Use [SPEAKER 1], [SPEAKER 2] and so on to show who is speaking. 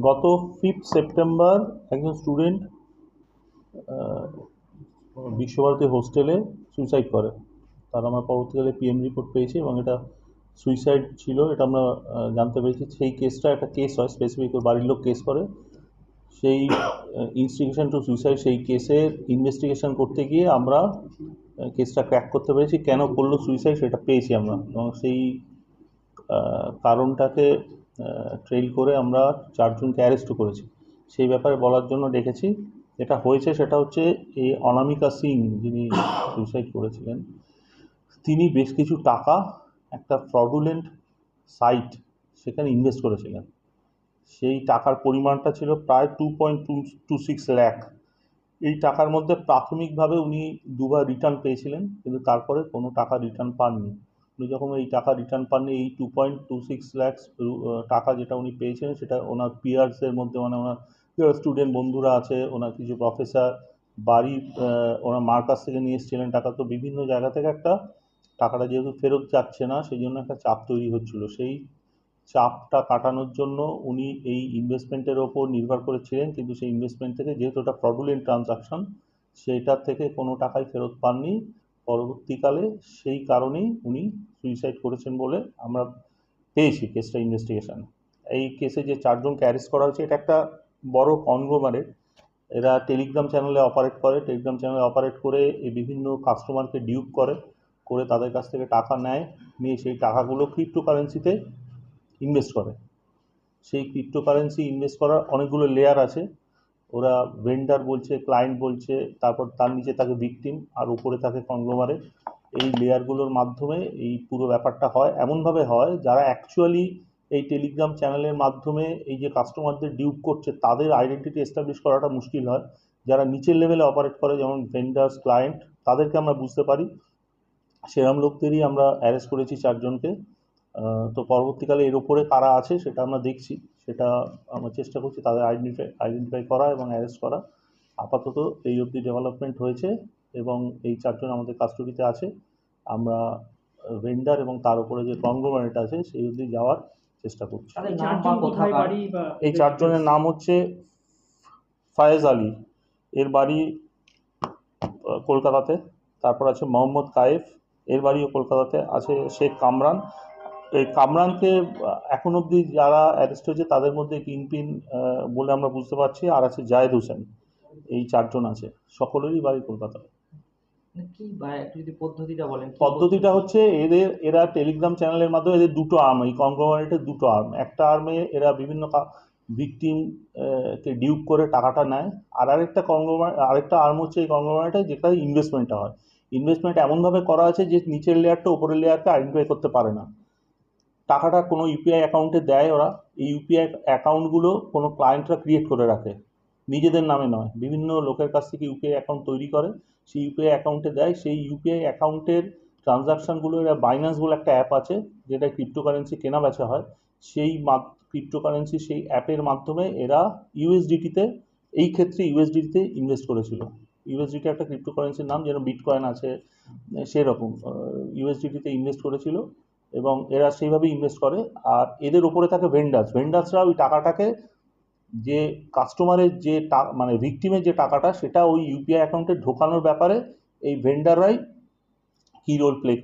[SPEAKER 1] গত 5 সেপ্টেম্বর একজন স্টুডেন্ট বিশ্বভারতী হোস্টেলে সুইসাইড করে। তার আমরা পরবর্তীকালে পিএম রিপোর্ট পেয়েছি এবং এটা সুইসাইড ছিল, এটা আমরা জানতে পেরেছি। সেই কেসটা একটা কেস হয়, স্পেসিফিক বাড়ির লোক কেস করে। সেই ইনস্টিগেশন টু সুইসাইড, সেই কেসের ইনভেস্টিগেশন করতে গিয়ে আমরা কেসটা ক্র্যাক করতে পেরেছি। কেন করলো সুইসাইড সেটা পেয়েছি আমরা, এবং সেই কারণটাকে ট্রেল করে আমরা 4 জনকে অ্যারেস্টও করেছি। সেই ব্যাপারে বলার জন্য ডেকেছি। যেটা হয়েছে সেটা হচ্ছে, এই অনামিকা সিং যিনি সুইসাইড করেছিলেন, তিনি বেশ কিছু টাকা একটা ফ্রডুলেন্ট সাইট সেখানে ইনভেস্ট করেছিলেন। সেই টাকার পরিমাণটা ছিল প্রায় 2.26 লাখ। এই টাকার মধ্যে প্রাথমিকভাবে উনি দুবার রিটার্ন পেয়েছিলেন, কিন্তু তারপরে কোনো টাকা রিটার্ন পাননি। উনি যখন এই টাকা রিটার্ন পাননি, এই 2.26 লাখ টাকা যেটা উনি পেয়েছিলেন সেটা ওনার পিয়ার্সের মধ্যে, মানে ওনার স্টুডেন্ট বন্ধুরা আছে, ওনার কিছু প্রফেসর, বাড়ি, ওনার মার কাছ থেকে নিয়ে এসেছিলেন টাকা। তো বিভিন্ন জায়গা থেকে একটা টাকাটা যেহেতু ফেরত যাচ্ছে না, সেই জন্য একটা চাপ তৈরি হচ্ছিল। সেই চাপটা কাটানোর জন্য উনি এই ইনভেস্টমেন্টের ওপর নির্ভর করেছিলেন, কিন্তু সেই ইনভেস্টমেন্ট থেকে, যেহেতু এটা ফ্রডুলেন্ট ট্রানজাকশন, সেইটার থেকে কোনো টাকাই ফেরত পাননি পরবর্তীকালে। সেই কারণেই উনি সুইসাইড করেছেন বলে আমরা পেয়েছি কেসটা ইনভেস্টিগেশন। এই কেসে যে 4 জনকে অ্যারেস্ট করা হয়েছে, এটা একটা বড় কনগ্লোমারেট। এরা টেলিগ্রাম চ্যানেলে অপারেট করে, টেলিগ্রাম চ্যানেলে অপারেট করে এই বিভিন্ন কাস্টমারকে ডিউপ করে, করে তাদের কাছ থেকে টাকা নেয়, নিয়ে সেই টাকাগুলো ক্রিপ্টোকারেন্সিতে ইনভেস্ট করে। সেই ক্রিপ্টোকারেন্সি ইনভেস্ট করার অনেকগুলো লেয়ার আছে। ওরা ভেন্ডার বলছে, ক্লায়েন্ট বলছে, তারপর তার নিচে থাকে ভিকটিম, আর উপরে থাকে কংগ্লোমারেট। এই লেয়ারগুলোর মাধ্যমে এই পুরো ব্যাপারটা হয়। এমনভাবে হয়, যারা অ্যাকচুয়ালি এই টেলিগ্রাম চ্যানেলের মাধ্যমে এই যে কাস্টমারদের ডিউপ করছে, তাদের আইডেন্টিটি এস্টাবলিশ করাটা মুশকিল হয়। যারা নিচের লেভেলে অপারেট করে, যেমন ভেন্ডার্স, ক্লায়েন্ট, তাদেরকে আমরা বুঝতে পারি। সেরকম লোকদেরই আমরা অ্যারেস্ট করেছি 4 জনকে। তো পরবর্তীকালে এর উপরে কারা আছে সেটা আমরা দেখছি, সেটা আমরা চেষ্টা করছি তাদের আইডেন্টিফাই করা এবং অ্যারেস্ট করা। আপাতত এই অবধি ডেভেলপমেন্ট হয়েছে এবং এই 4 জন আমাদের কাস্টডিতে আছে। আমরা ভেন্ডার এবং তার উপরে যে কংগ্লোমারেট আছে সেই অবধি যাওয়ার চেষ্টা করছি। এই 4 জনের নাম হচ্ছে ফায়েজ আলী, এর বাড়ি কলকাতাতে। তারপর আছে মোহাম্মদ কায়েফ, এর বাড়িও কলকাতাতে। আছে শেখ কামরান। এই কামরানকে এখন অবধি যারা অ্যারেস্ট হয়েছে তাদের মধ্যে কিংপিন বলে আমরা বুঝতে পারছি। আর আছে জায়েদ হোসেন। এই 4 জন আছে, সকলেরই বাড়ি কলকাতায়। পদ্ধতিটা হচ্ছে, এরা টেলিগ্রাম চ্যানেলের মাধ্যমে, এদের দুটো আর্ম, এই কংগ্লোমারেটের দুটো আর্ম। একটা আর্মে এরা বিভিন্ন ভিকটিম কে ডিউপ করে টাকাটা নেয়, আর আরেকটা আর্ম হচ্ছে এই কংগ্লোমারেটে, যেটা ইনভেস্টমেন্টটা হয়। ইনভেস্টমেন্ট এমনভাবে করা আছে যে নিচের লেয়ারটা উপরের লেয়ারকে আইডেন্টিফাই করতে পারে না। টাকাটা কোনো ইউপিআই অ্যাকাউন্টে দেয় ওরা। এই ইউপিআই অ্যাকাউন্টগুলো কোনো ক্লায়েন্টরা ক্রিয়েট করে রাখে, নিজেদের নামে নয়, বিভিন্ন লোকের কাছ থেকে ইউপিআই অ্যাকাউন্ট তৈরি করে, সেই ইউপিআই অ্যাকাউন্টে দেয়। সেই ইউপিআই অ্যাকাউন্টের ট্রানজাকশানগুলো এরা বাইন্যান্স বলে একটা অ্যাপ আছে, যেটা ক্রিপ্টোকারেন্সি কেনা বেচা হয়। সেই ক্রিপ্টোকারেন্সি সেই অ্যাপের মাধ্যমে এরা ইউএসডিটিতে, এই ক্ষেত্রে ইউএসডিটিতে ইনভেস্ট করেছিল। ইউএসডিটি একটা ক্রিপ্টোকারেন্সির নাম, যেন বিটকয়েন আছে সেরকম। ইউএসডিটিতে ইনভেস্ট করেছিল এবং এরা সেইভাবে ইনভেস্ট করে। আর এদের ওপরে থাকে ভেন্ডার্সরা ওই টাকাটাকে, যে কাস্টমারের যে মানে ভিকটিমের যে টাকাটা, সেটা ওই ইউপিআই অ্যাকাউন্টে ঢোকানোর ব্যাপারে এই ভেন্ডাররাই কি রোল প্লে করে।